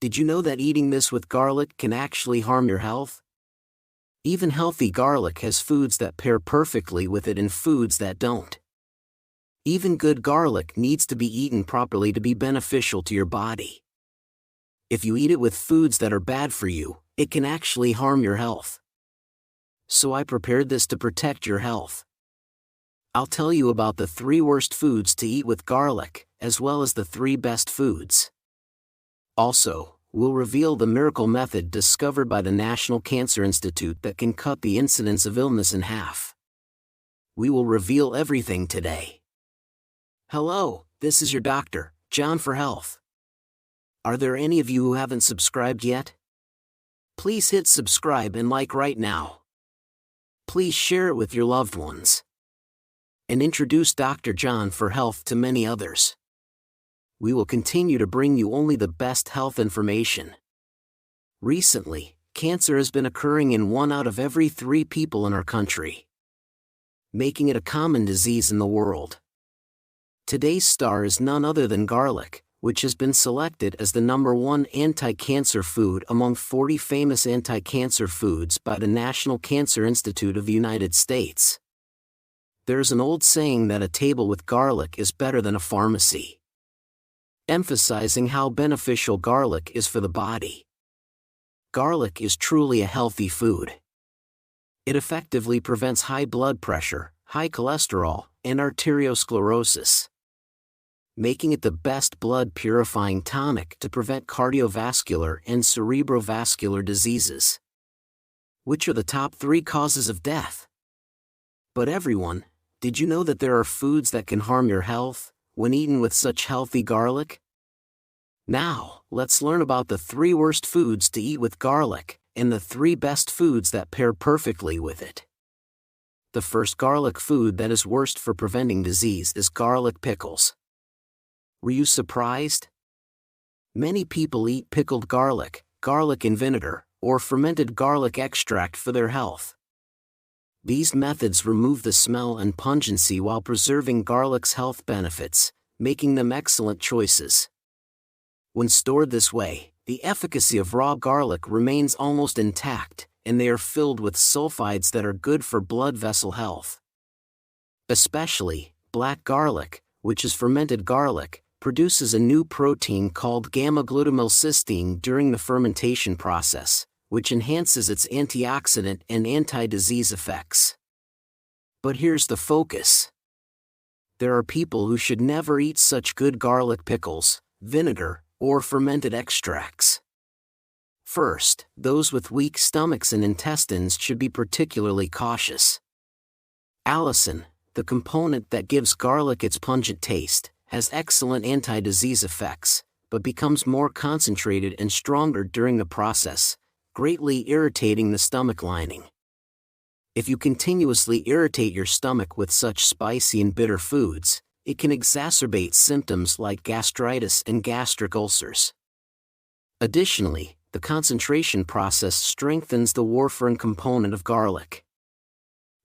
Did you know that eating this with garlic can actually harm your health? Even healthy garlic has foods that pair perfectly with it and foods that don't. Even good garlic needs to be eaten properly to be beneficial to your body. If you eat it with foods that are bad for you, it can actually harm your health. So I prepared this to protect your health. I'll tell you about the 3 worst foods to eat with garlic, as well as the 3 best foods. Also, we'll reveal the miracle method discovered by the National Cancer Institute that can cut the incidence of illness in half. We will reveal everything today. Hello, this is your Dr. John for Health. Are there any of you who haven't subscribed yet? Please hit subscribe and like right now. Please share it with your loved ones. And introduce Dr. John for Health to many others. We will continue to bring you only the best health information. Recently, cancer has been occurring in 1 out of every 3 people in our country, making it a common disease in the world. Today's star is none other than garlic, which has been selected as the #1 anti-cancer food among 40 famous anti-cancer foods by the National Cancer Institute of the United States. There's an old saying that a table with garlic is better than a pharmacy, emphasizing how beneficial garlic is for the body. Garlic is truly a healthy food. It effectively prevents high blood pressure, high cholesterol, and arteriosclerosis, making it the best blood-purifying tonic to prevent cardiovascular and cerebrovascular diseases, which are the top 3 causes of death. But everyone, did you know that there are foods that can harm your health when eaten with such healthy garlic? Now, let's learn about the 3 worst foods to eat with garlic, and the 3 best foods that pair perfectly with it. The first garlic food that is worst for preventing disease is garlic pickles. Were you surprised? Many people eat pickled garlic, garlic in vinegar, or fermented garlic extract for their health. These methods remove the smell and pungency while preserving garlic's health benefits, making them excellent choices. When stored this way, the efficacy of raw garlic remains almost intact, and they are filled with sulfides that are good for blood vessel health. Especially, black garlic, which is fermented garlic, produces a new protein called gamma-glutamylcysteine during the fermentation process, which enhances its antioxidant and anti-disease effects. But here's the focus. There are people who should never eat such good garlic pickles, vinegar, or fermented extracts. First, those with weak stomachs and intestines should be particularly cautious. Allicin, the component that gives garlic its pungent taste, has excellent anti-disease effects, but becomes more concentrated and stronger during the process, greatly irritating the stomach lining. If you continuously irritate your stomach with such spicy and bitter foods, it can exacerbate symptoms like gastritis and gastric ulcers. Additionally, the concentration process strengthens the warfarin component of garlic.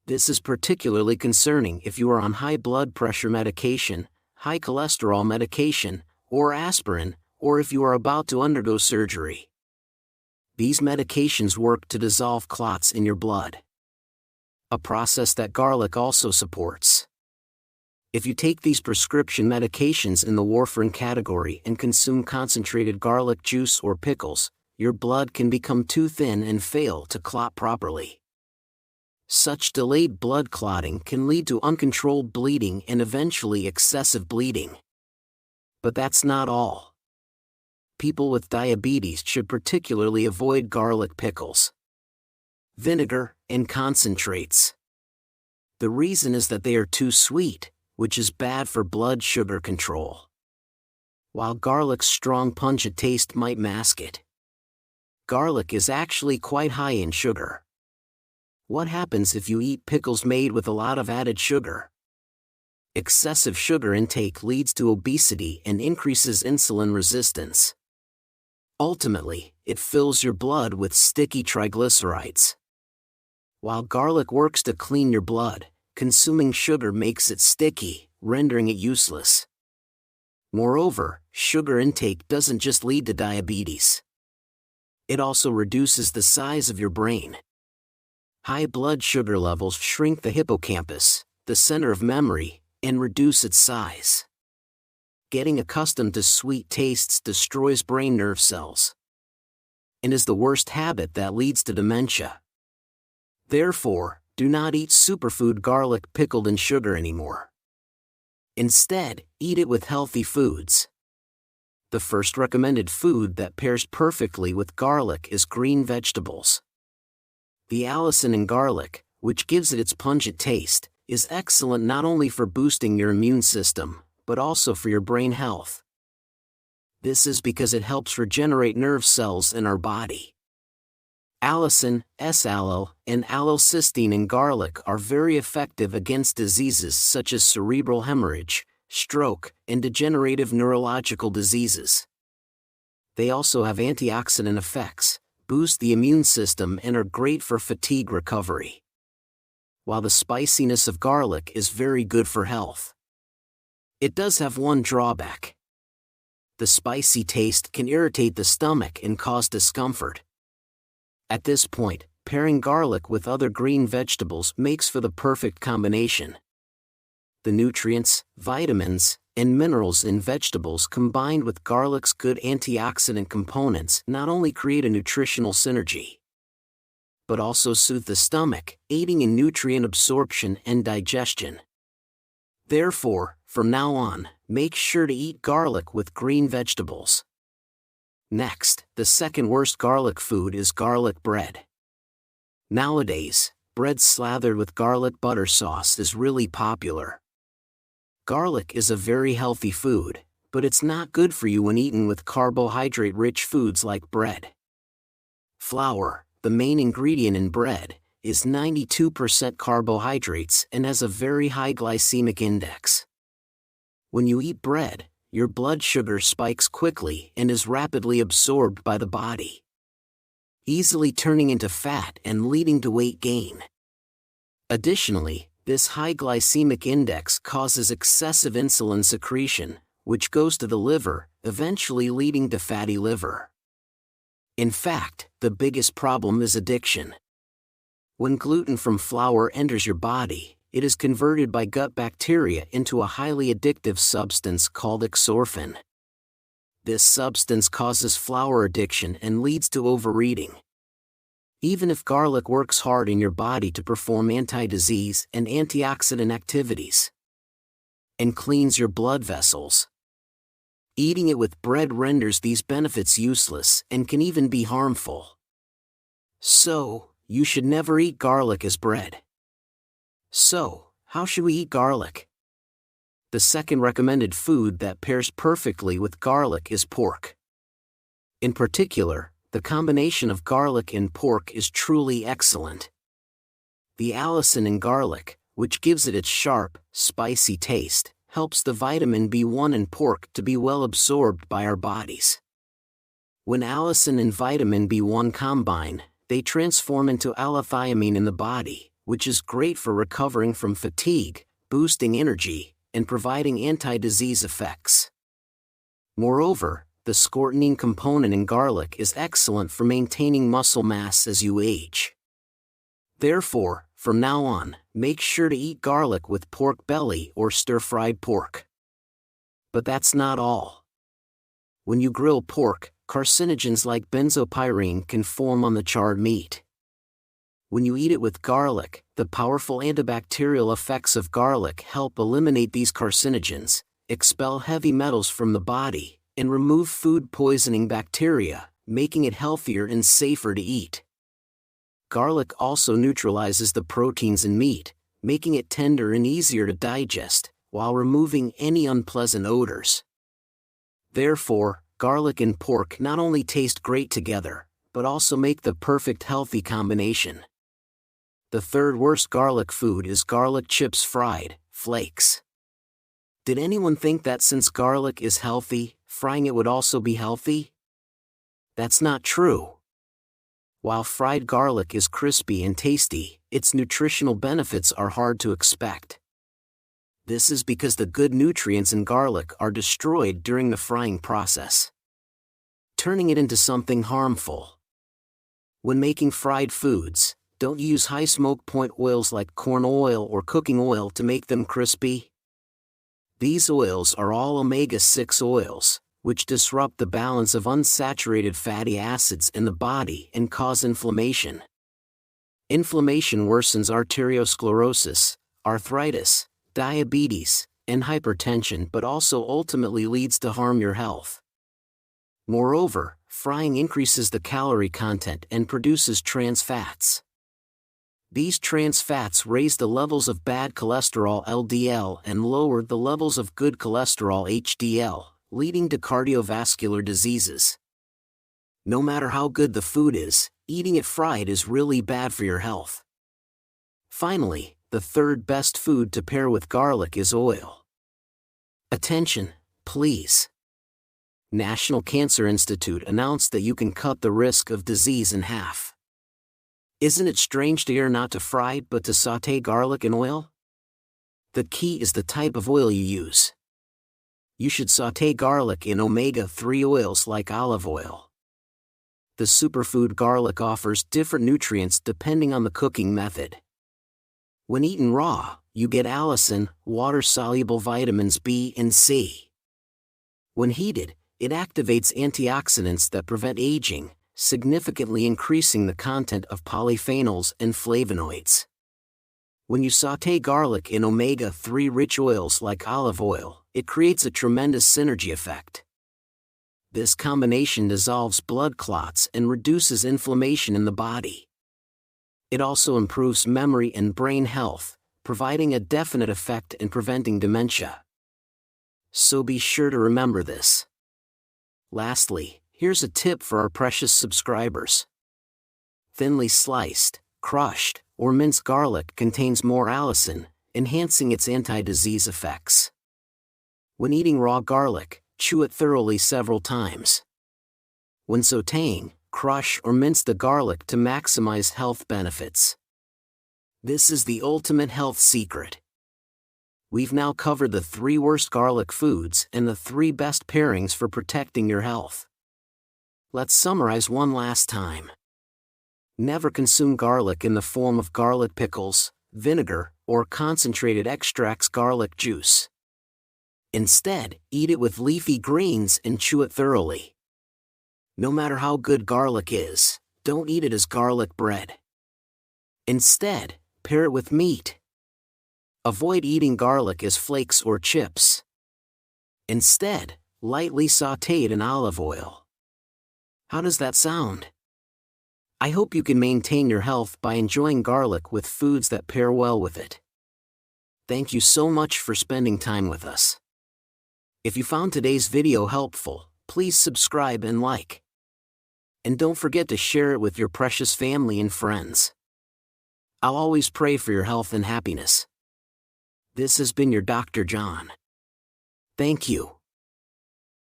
This is particularly concerning if you are on high blood pressure medication, high cholesterol medication, or aspirin, or if you are about to undergo surgery. These medications work to dissolve clots in your blood, a process that garlic also supports. If you take these prescription medications in the warfarin category and consume concentrated garlic juice or pickles, your blood can become too thin and fail to clot properly. Such delayed blood clotting can lead to uncontrolled bleeding and eventually excessive bleeding. But that's not all. People with diabetes should particularly avoid garlic pickles, vinegar, and concentrates. The reason is that they are too sweet, which is bad for blood sugar control. While garlic's strong pungent taste might mask it, garlic is actually quite high in sugar. What happens if you eat pickles made with a lot of added sugar? Excessive sugar intake leads to obesity and increases insulin resistance. Ultimately, it fills your blood with sticky triglycerides. While garlic works to clean your blood, consuming sugar makes it sticky, rendering it useless. Moreover, sugar intake doesn't just lead to diabetes. It also reduces the size of your brain. High blood sugar levels shrink the hippocampus, the center of memory, and reduce its size. Getting accustomed to sweet tastes destroys brain nerve cells and is the worst habit that leads to dementia. Therefore, do not eat superfood garlic pickled in sugar anymore. Instead, eat it with healthy foods. The first recommended food that pairs perfectly with garlic is green vegetables. The allicin in garlic, which gives it its pungent taste, is excellent not only for boosting your immune system, but also for your brain health. This is because it helps regenerate nerve cells in our body. Allicin, S-allo, and allocysteine in garlic are very effective against diseases such as cerebral hemorrhage, stroke, and degenerative neurological diseases. They also have antioxidant effects, boost the immune system, and are great for fatigue recovery. While the spiciness of garlic is very good for health, it does have one drawback. The spicy taste can irritate the stomach and cause discomfort. At this point, pairing garlic with other green vegetables makes for the perfect combination. The nutrients, vitamins, and minerals in vegetables combined with garlic's good antioxidant components not only create a nutritional synergy, but also soothe the stomach, aiding in nutrient absorption and digestion. Therefore, from now on, make sure to eat garlic with green vegetables. Next, the second worst garlic food is garlic bread. Nowadays, bread slathered with garlic butter sauce is really popular. Garlic is a very healthy food, but it's not good for you when eaten with carbohydrate-rich foods like bread. Flour, the main ingredient in bread, is 92% carbohydrates and has a very high glycemic index. When you eat bread, your blood sugar spikes quickly and is rapidly absorbed by the body, easily turning into fat and leading to weight gain. Additionally, this high glycemic index causes excessive insulin secretion, which goes to the liver, eventually leading to fatty liver. In fact, the biggest problem is addiction. When gluten from flour enters your body, it is converted by gut bacteria into a highly addictive substance called exorphin. This substance causes flour addiction and leads to overeating. Even if garlic works hard in your body to perform anti-disease and antioxidant activities, and cleans your blood vessels, eating it with bread renders these benefits useless and can even be harmful. So, you should never eat garlic as bread. So, how should we eat garlic? The second recommended food that pairs perfectly with garlic is pork. In particular, the combination of garlic and pork is truly excellent. The allicin in garlic, which gives it its sharp, spicy taste, helps the vitamin B1 in pork to be well absorbed by our bodies. When allicin and vitamin B1 combine, they transform into allithiamine in the body, which is great for recovering from fatigue, boosting energy, and providing anti-disease effects. Moreover, the scoretinine component in garlic is excellent for maintaining muscle mass as you age. Therefore, from now on, make sure to eat garlic with pork belly or stir-fried pork. But that's not all. When you grill pork, carcinogens like benzopyrene can form on the charred meat. When you eat it with garlic, the powerful antibacterial effects of garlic help eliminate these carcinogens, expel heavy metals from the body, and remove food poisoning bacteria, making it healthier and safer to eat. Garlic also neutralizes the proteins in meat, making it tender and easier to digest, while removing any unpleasant odors. Therefore, garlic and pork not only taste great together, but also make the perfect healthy combination. The third worst garlic food is garlic chips fried, flakes. Did anyone think that since garlic is healthy, frying it would also be healthy? That's not true. While fried garlic is crispy and tasty, its nutritional benefits are hard to expect. This is because the good nutrients in garlic are destroyed during the frying process, turning it into something harmful. When making fried foods, don't use high smoke point oils like corn oil or cooking oil to make them crispy. These oils are all omega-6 oils, which disrupt the balance of unsaturated fatty acids in the body and cause inflammation. Inflammation worsens arteriosclerosis, arthritis, diabetes, and hypertension, but also ultimately leads to harm your health. Moreover, frying increases the calorie content and produces trans fats. These trans fats raise the levels of bad cholesterol LDL and lower the levels of good cholesterol HDL, leading to cardiovascular diseases. No matter how good the food is, eating it fried is really bad for your health. Finally, the third best food to pair with garlic is oil. Attention, please. National Cancer Institute announced that you can cut the risk of disease in half. Isn't it strange to hear not to fry but to sauté garlic in oil? The key is the type of oil you use. You should sauté garlic in omega-3 oils like olive oil. The superfood garlic offers different nutrients depending on the cooking method. When eaten raw, you get allicin, water-soluble vitamins B and C. When heated, it activates antioxidants that prevent aging, significantly increasing the content of polyphenols and flavonoids. When you sauté garlic in omega-3 rich oils like olive oil, it creates a tremendous synergy effect. This combination dissolves blood clots and reduces inflammation in the body. It also improves memory and brain health, providing a definite effect in preventing dementia. So be sure to remember this. Lastly, here's a tip for our precious subscribers. Thinly sliced, crushed, or minced garlic contains more allicin, enhancing its anti-disease effects. When eating raw garlic, chew it thoroughly several times. When sautéing, crush or mince the garlic to maximize health benefits. This is the ultimate health secret. We've now covered the 3 worst garlic foods and the 3 best pairings for protecting your health. Let's summarize one last time. Never consume garlic in the form of garlic pickles, vinegar, or concentrated extracts garlic juice. Instead, eat it with leafy greens and chew it thoroughly. No matter how good garlic is, don't eat it as garlic bread. Instead, pair it with meat. Avoid eating garlic as flakes or chips. Instead, lightly sauté it in olive oil. How does that sound? I hope you can maintain your health by enjoying garlic with foods that pair well with it. Thank you so much for spending time with us. If you found today's video helpful, please subscribe and like. And don't forget to share it with your precious family and friends. I'll always pray for your health and happiness. This has been your Dr. John. Thank you.